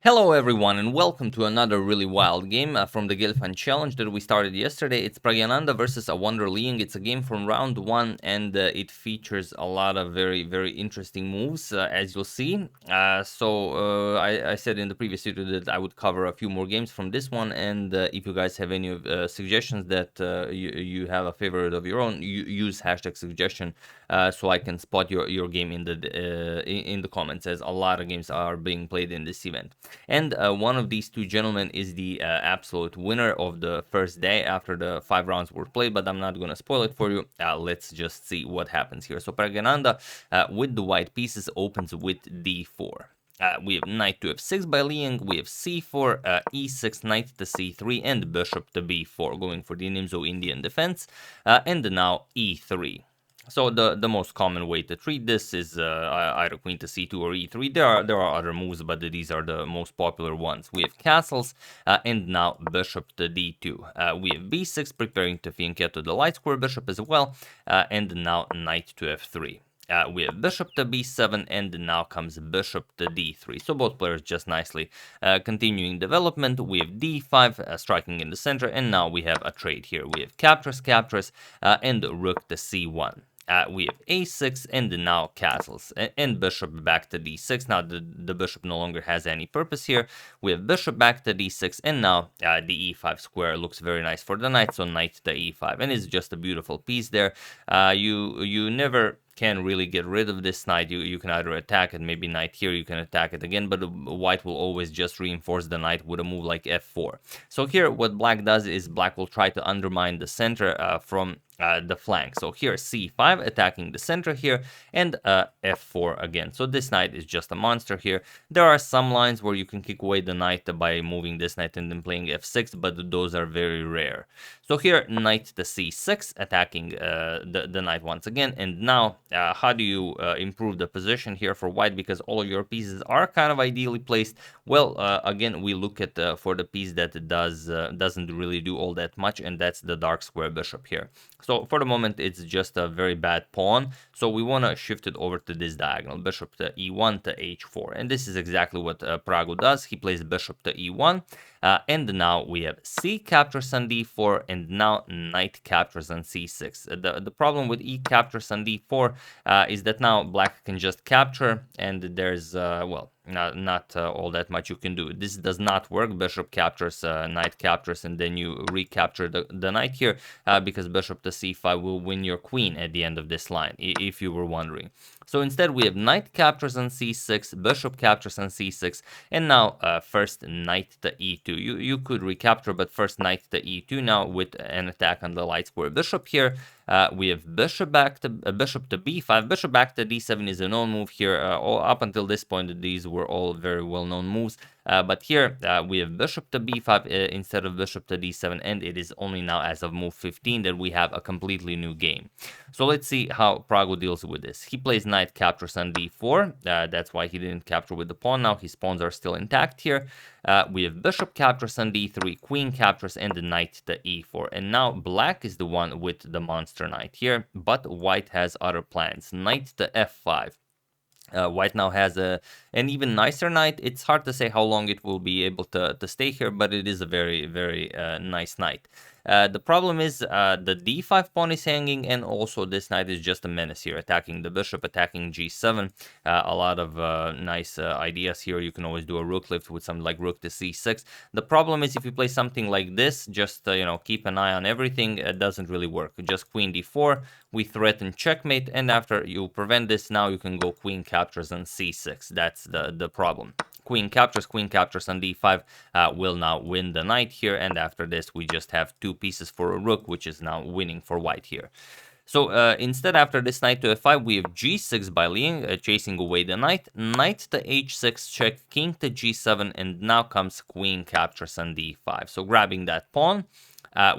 Hello everyone and welcome to another really wild game from the Gelfand challenge that we started yesterday. It's Praggnanandhaa versus Awonder Liang. It's a game from round 1 and it features a lot of very interesting moves as you'll see. I said in the previous video that I would cover a few more games from this one, and if you guys have any suggestions that you have a favorite of your own, use hashtag suggestion so I can spot your game in the comments, as a lot of games are being played in this event. And one of these two gentlemen is the absolute winner of the first day after the 5 rounds were played, but I'm not going to spoil it for you. Let's just see what happens here. So Praggnanandhaa with the white pieces opens with d4. We have knight to f6 by Liang, we have c4, e6, knight to c3, and bishop to b4, going for the Nimzo-Indian defense, and now e3. So the most common way to treat this is either queen to c2 or e3. There are other moves, but these are the most popular ones. We have castles, and now bishop to d2. We have b6, preparing to fianchetto the light square bishop as well, and now knight to f3. We have bishop to b7, and now comes bishop to d3. So both players just nicely continuing development. We have d5, striking in the center, and now we have a trade here. We have captures, and rook to c1. We have a6 and now castles and bishop back to d6. Now the bishop no longer has any purpose here. We have bishop back to d6, and now the e5 square looks very nice for the knight, so knight to e5, and it's just a beautiful piece there. You never can really get rid of this knight. You can either attack it, maybe knight here, you can attack it again, but white will always just reinforce the knight with a move like f4. So here what black does is black will try to undermine the center from the flank. So here c5 attacking the center here, and f4 again. So this knight is just a monster here. There are some lines where you can kick away the knight by moving this knight and then playing f6, but those are very rare. So here knight to c6 attacking the knight once again, and now how do you improve the position here for white, because all of your pieces are kind of ideally placed? Well, again, we look at for the piece that doesn't really do all that much, and that's the dark square bishop here. So for the moment, it's just a very bad pawn. So we want to shift it over to this diagonal, bishop to e1 to h4. And this is exactly what Pragu does. He plays bishop to e1. And now we have c captures on d4, and now knight captures on c6. The problem with e captures on d4 is that now black can just capture, and there's, well, not all that much you can do. This does not work. Bishop captures, knight captures, and then you recapture the knight here, because bishop to c5 will win your queen at the end of this line, if you were wondering. So instead we have knight captures on c6, bishop captures on c6, and now first knight to e2. You could recapture, but first knight to e2 now with an attack on the light square bishop here. We have bishop back to bishop to b5. Bishop back to d7 is a known move here. Up until this point, these were all very well-known moves. But here we have bishop to b5 instead of bishop to d7, and it is only now as of move 15 that we have a completely new game. So let's see how Pragu deals with this. He plays knight captures on d4. That's why he didn't capture with the pawn. Now his pawns are still intact here. We have bishop captures on d3, queen captures, and the knight to e4. And now black is the one with the monster knight here, but white has other plans. Knight to f5. White now has an even nicer knight. It's hard to say how long it will be able to stay here, but it is a very nice knight. The problem is the d5 pawn is hanging, and also this knight is just a menace here, attacking the bishop, attacking g7. A lot of nice ideas here. You can always do a rook lift with something like rook to c6. The problem is if you play something like this, just keep an eye on everything. It doesn't really work. Just queen d4, we threaten checkmate, and after you prevent this, now you can go queen captures on c6. That's the problem. Queen captures on d5 will now win the knight here, and after this we just have two pieces for a rook, which is now winning for white here. So instead, after this knight to f5, we have g6 by Liang, chasing away the knight, knight to h6 check, king to g7, and now comes queen captures on d5. So grabbing that pawn.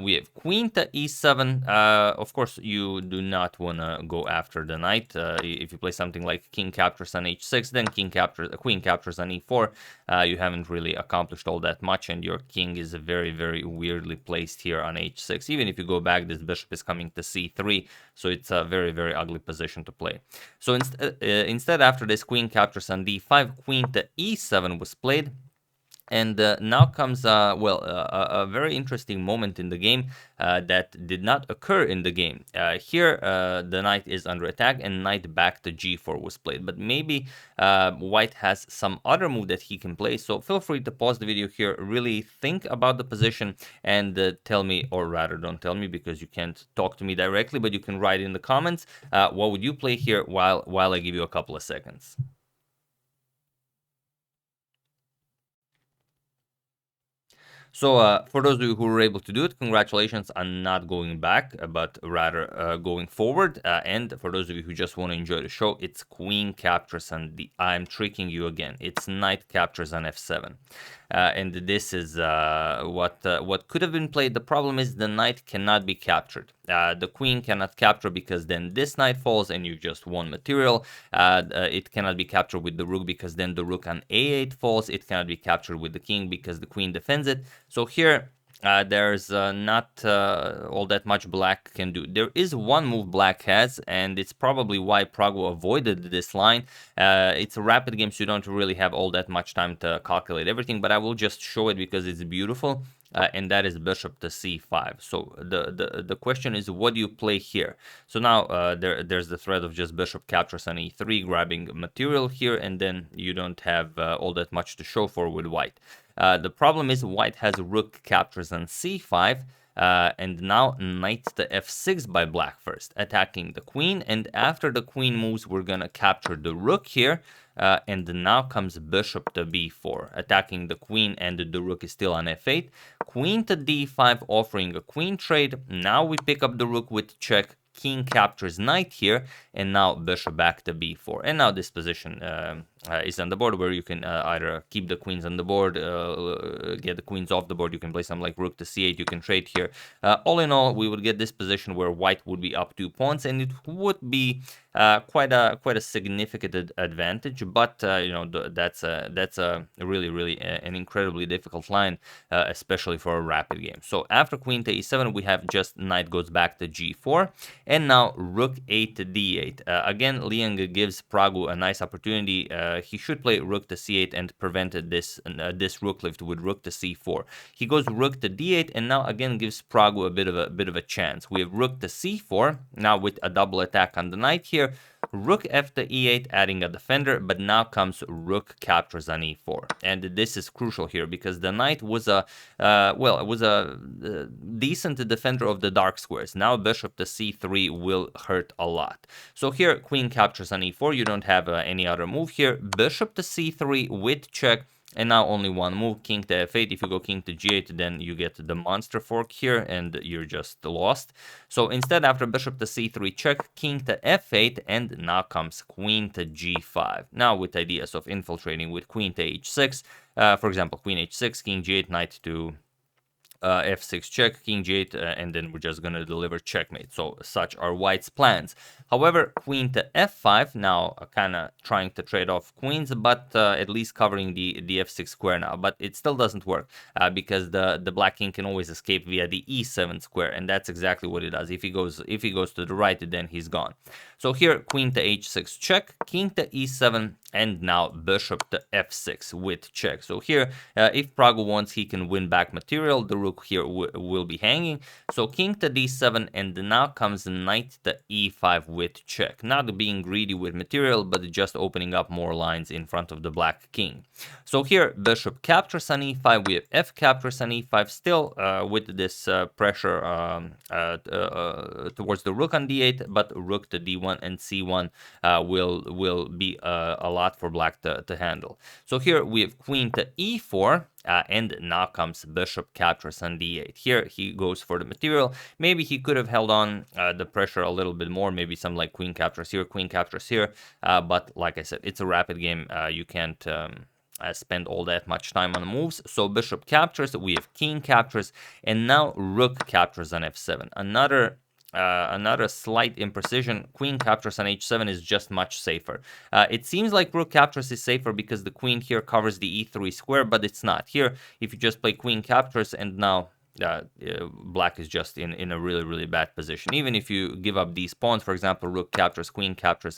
We have queen to e7. Of course, you do not want to go after the knight. If you play something like king captures on h6, then queen captures on e4. You haven't really accomplished all that much, and your king is very weirdly placed here on h6. Even if you go back, this bishop is coming to c3, so it's a very ugly position to play. So instead, after this queen captures on d5, queen to e7 was played. And now comes a very interesting moment in the game that did not occur in the game. Here, the knight is under attack, and knight back to g4 was played. But maybe white has some other move that he can play. So feel free to pause the video here, really think about the position, and tell me, or rather, don't tell me because you can't talk to me directly, but you can write in the comments what would you play here while I give you a couple of seconds. So for those of you who were able to do it, congratulations on not going back, but rather going forward. And for those of you who just want to enjoy the show, it's queen captures on I'm tricking you again. It's knight captures on f7. And this is what could have been played. The problem is the knight cannot be captured. The queen cannot capture because then this knight falls and you just won material. It cannot be captured with the rook because then the rook on a8 falls. It cannot be captured with the king because the queen defends it. So here there's not all that much black can do. There is one move black has, and it's probably why Praggo avoided this line. It's a rapid game, so you don't really have all that much time to calculate everything, but I will just show it because it's beautiful. And that is bishop to c5. So the question is, what do you play here? So now there's the threat of just bishop captures on e3, grabbing material here, and then you don't have all that much to show for with white. The problem is white has rook captures on c5, and now knight to f6 by black first, attacking the queen, and after the queen moves, we're gonna capture the rook here, and now comes bishop to b4, attacking the queen, and the rook is still on f8. Queen to d5, offering a queen trade. Now we pick up the rook with check. King captures knight here, and now bishop back to b4. And now this position is on the board where you can either keep the queens on the board, get the queens off the board. You can play something like rook to c8. You can trade here. All in all, we would get this position where white would be up 2 pawns, and it would be quite a significant advantage. But you know, that's a really an incredibly difficult line, especially for a rapid game. So after queen to e7, we have just knight goes back to g4, and now rook 8 to d8. Again, Liang gives Praggo a nice opportunity. He should play rook to c8 and prevented this rook lift with rook to c4. He goes rook to d8, and now again gives Praggo a bit of a chance. We have rook to c4 now with a double attack on the knight here. Rook f to e8, adding a defender, but now comes rook captures on e4, and this is crucial here because the knight was a decent defender of the dark squares. Now bishop to c3 will hurt a lot. So here queen captures on e4. You don't have any other move here. Bishop to c3 with check. And now only one move, king to f8. If you go king to g8, then you get the monster fork here, and you're just lost. So instead, after bishop to c3 check, king to f8, and now comes queen to g5. Now with ideas of infiltrating with queen to h6, for example, queen h6, king g8, knight to f6 check, king g8, and then we're just gonna deliver checkmate. So such are white's plans. However, queen to f5, now kind of trying to trade off queens, but at least covering the f6 square now. But it still doesn't work because the black king can always escape via the e7 square, and that's exactly what it does. If he goes to the right, then he's gone. So here queen to h6 check, king to e7, and now bishop to f6 with check. So here, if Praggo wants, he can win back material. The rook here will be hanging. So king to d7, and now comes knight to e5 with check. Not being greedy with material, but just opening up more lines in front of the black king. So here, bishop captures on e5. We have f captures on e5, still with this pressure towards the rook on d8, but rook to d1 and c1 will be a lot for black to handle. So here we have queen to e4, and now comes bishop captures on d8. Here he goes for the material. Maybe he could have held on the pressure a little bit more, maybe some like queen captures here, but like I said, it's a rapid game. You can't spend all that much time on the moves. So bishop captures, we have king captures, and now rook captures on f7. Another slight imprecision. Queen captures on h7 is just much safer. It seems like rook captures is safer because the queen here covers the e3 square, but it's not. Here, if you just play queen captures and now black is just in a really, really bad position. Even if you give up these pawns, for example, rook captures,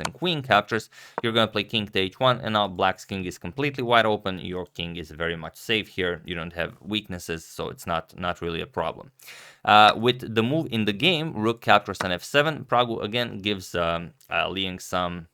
and queen captures, you're going to play king to h1, and now black's king is completely wide open. Your king is very much safe here. You don't have weaknesses, so it's not really a problem. With the move in the game, rook captures on f7, Praggu again gives Liang some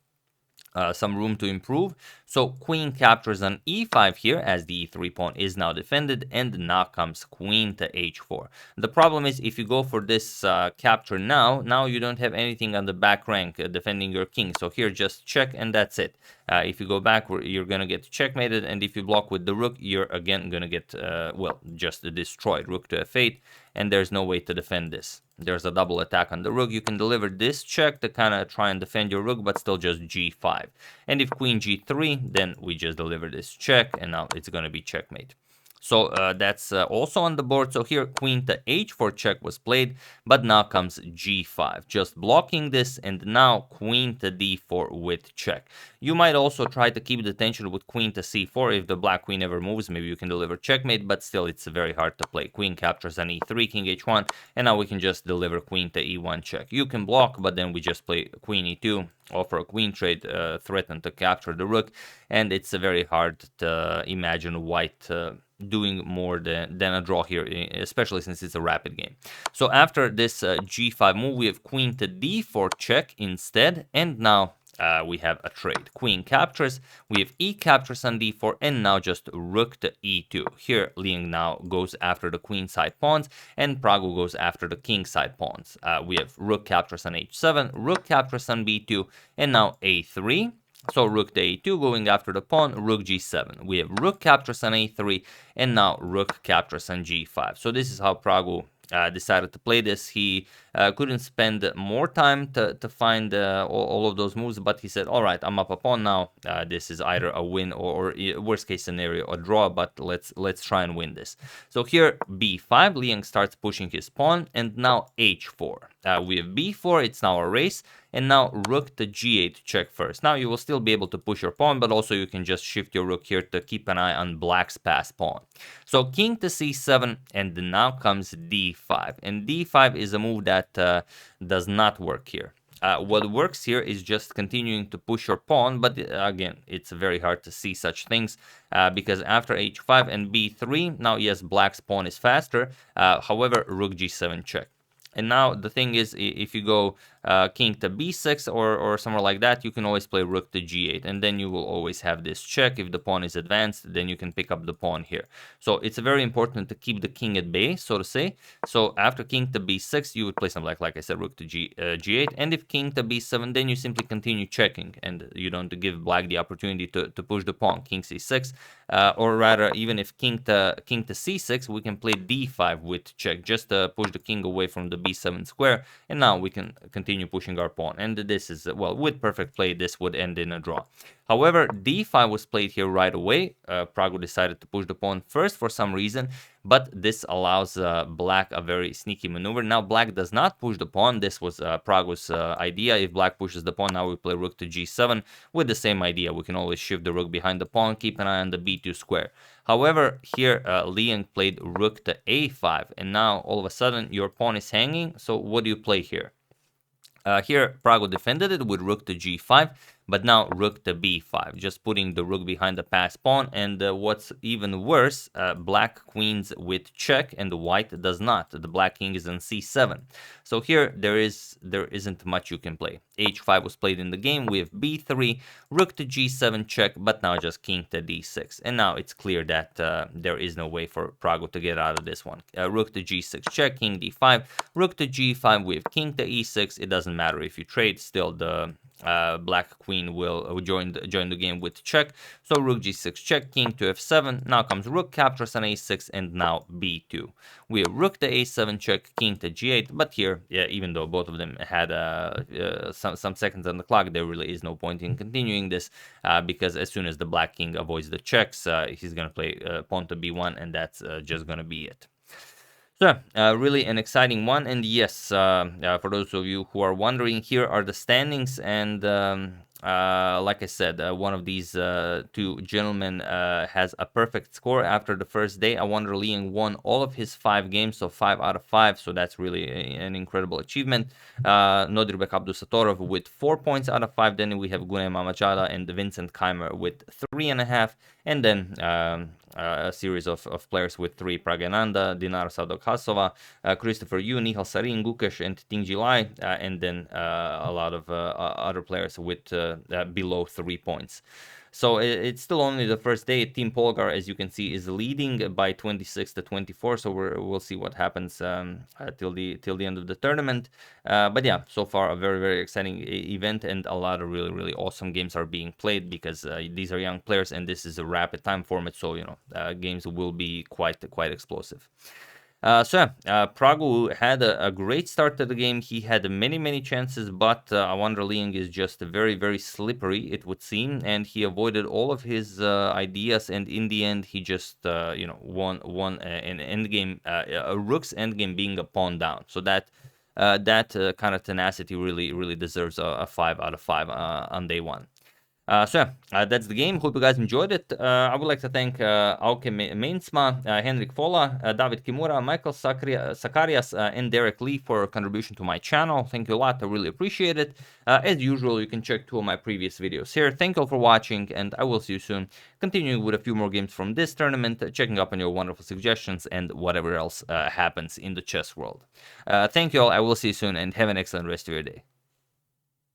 room to improve. So queen captures on e5 here, as the e3 pawn is now defended, and now comes queen to h4. The problem is, if you go for this capture now you don't have anything on the back rank defending your king. So here just check, and that's it. If you go back, you're gonna get checkmated, and if you block with the rook, you're again gonna get well, just destroyed. Rook to f8, and there's no way to defend this. There's a double attack on the rook. You can deliver this check to kind of try and defend your rook, but still just g5. And if queen g3, then we just deliver this check, and now it's going to be checkmate. So that's also on the board. So here queen to h4 check was played, but now comes g5, just blocking this, and now queen to d4 with check. You might also try to keep the tension with queen to c4. If the black queen ever moves, maybe you can deliver checkmate, but still it's very hard to play. Queen captures on e3, king h1, and now we can just deliver queen to e1 check. You can block, but then we just play queen e2, offer a queen trade, threaten to capture the rook, and it's very hard to imagine white doing more than a draw here, especially since it's a rapid game. So after this g5 move, we have queen to d4 check instead, and now we have a trade. Queen captures, we have e captures on d4, and now just rook to e2. Here Liang now goes after the queen side pawns, and Praggu goes after the king side pawns. We have rook captures on h7, rook captures on b2, and now a3. So rook to a2 going after the pawn, rook g7. We have rook captures on a3, and now rook captures on g5. So this is how Praggu decided to play this. He couldn't spend more time to find all of those moves, but he said, all right, I'm up a pawn now. This is either a win or worst case scenario, a draw, but let's try and win this. So here b5, Liang starts pushing his pawn, and now h4. We have b4, it's now a race, and now rook to g8 check first. Now you will still be able to push your pawn, but also you can just shift your rook here to keep an eye on black's passed pawn. So king to c7, and now comes d5. And d5 is a move that does not work here. What works here is just continuing to push your pawn, but again, it's very hard to see such things because after h5 and b3, now yes, black's pawn is faster, however, rook g7 check. And now the thing is, if you go king to b6 or somewhere like that, you can always play rook to g8, and then you will always have this check. If the pawn is advanced, then you can pick up the pawn here. So it's very important to keep the king at bay, so to say. So after king to b6, you would play something like I said, rook to g8, and if king to b7, then you simply continue checking, and you don't give black the opportunity to push the pawn. King c6, or rather, even if king to c6, we can play d5 with check, just to push the king away from the b7 square, and now we can continue pushing our pawn. And this is, well, with perfect play, this would end in a draw. However, d5 was played here right away. Praggu decided to push the pawn first for some reason, but this allows black a very sneaky maneuver. Now black does not push the pawn. This was Praggu's idea. If black pushes the pawn, now we play rook to g7 with the same idea. We can always shift the rook behind the pawn, keep an eye on the b2 square. However, here Liang played rook to a5, and now all of a sudden your pawn is hanging. So what do you play here? Here Praggu defended it with rook to g5, but now rook to b5, just putting the rook behind the passed pawn. And what's even worse, black queens with check and white does not. The black king is on c7. So here there isn't much you can play. h5 was played in the game. We have b3, rook to g7 check, but now just king to d6. And now it's clear that there is no way for Praggu to get out of this one. Rook to g6 check, king d5, rook to g5, we have king to e6. It doesn't matter if you trade, still the black queen will join the game with check. So rook g6 check, king to f7. Now comes rook captures on a6, and now b2. We have rook to a7 check, king to g8. But here, yeah, even though both of them had some seconds on the clock, there really is no point in continuing this because as soon as the black king avoids the checks, he's gonna play pawn to b1, and that's just gonna be it. So, really an exciting one. And yes, for those of you who are wondering, here are the standings. And like I said, one of these two gentlemen has a perfect score after the first day. Awonder Liang won all of his 5 games, so 5 out of 5. So that's really an incredible achievement. Nodirbek Abdusatorov with 4 points out of 5. Then we have Gunay Mamachada and Vincent Keimer with 3.5. And then a series of players with 3: Praggnanandhaa, Dinar Sadokhasova, Christopher Yu, Nihal Sarin, Gukesh, and Tingjilai, and then a lot of other players with below 3 points. So it's still only the first day. Team Polgar, as you can see, is leading by 26-24. So we'll see what happens till the end of the tournament. But yeah, so far a very exciting event, and a lot of really awesome games are being played because these are young players and this is a rapid time format. So games will be quite explosive. Pragu had a great start to the game. He had many chances, but Awonder Liang is just very slippery, it would seem, and he avoided all of his ideas, and in the end, he just won an endgame, a rook's endgame being a pawn down. So that kind of tenacity really deserves a 5 out of 5 on day one. That's the game. Hope you guys enjoyed it. I would like to thank Auke Meinsma, Henrik Fola, David Kimura, Michael Sakarias, and Derek Lee for contribution to my channel. Thank you a lot. I really appreciate it. As usual, you can check 2 of my previous videos here. Thank you all for watching, and I will see you soon. Continuing with a few more games from this tournament, checking up on your wonderful suggestions and whatever else happens in the chess world. Thank you all. I will see you soon, and have an excellent rest of your day.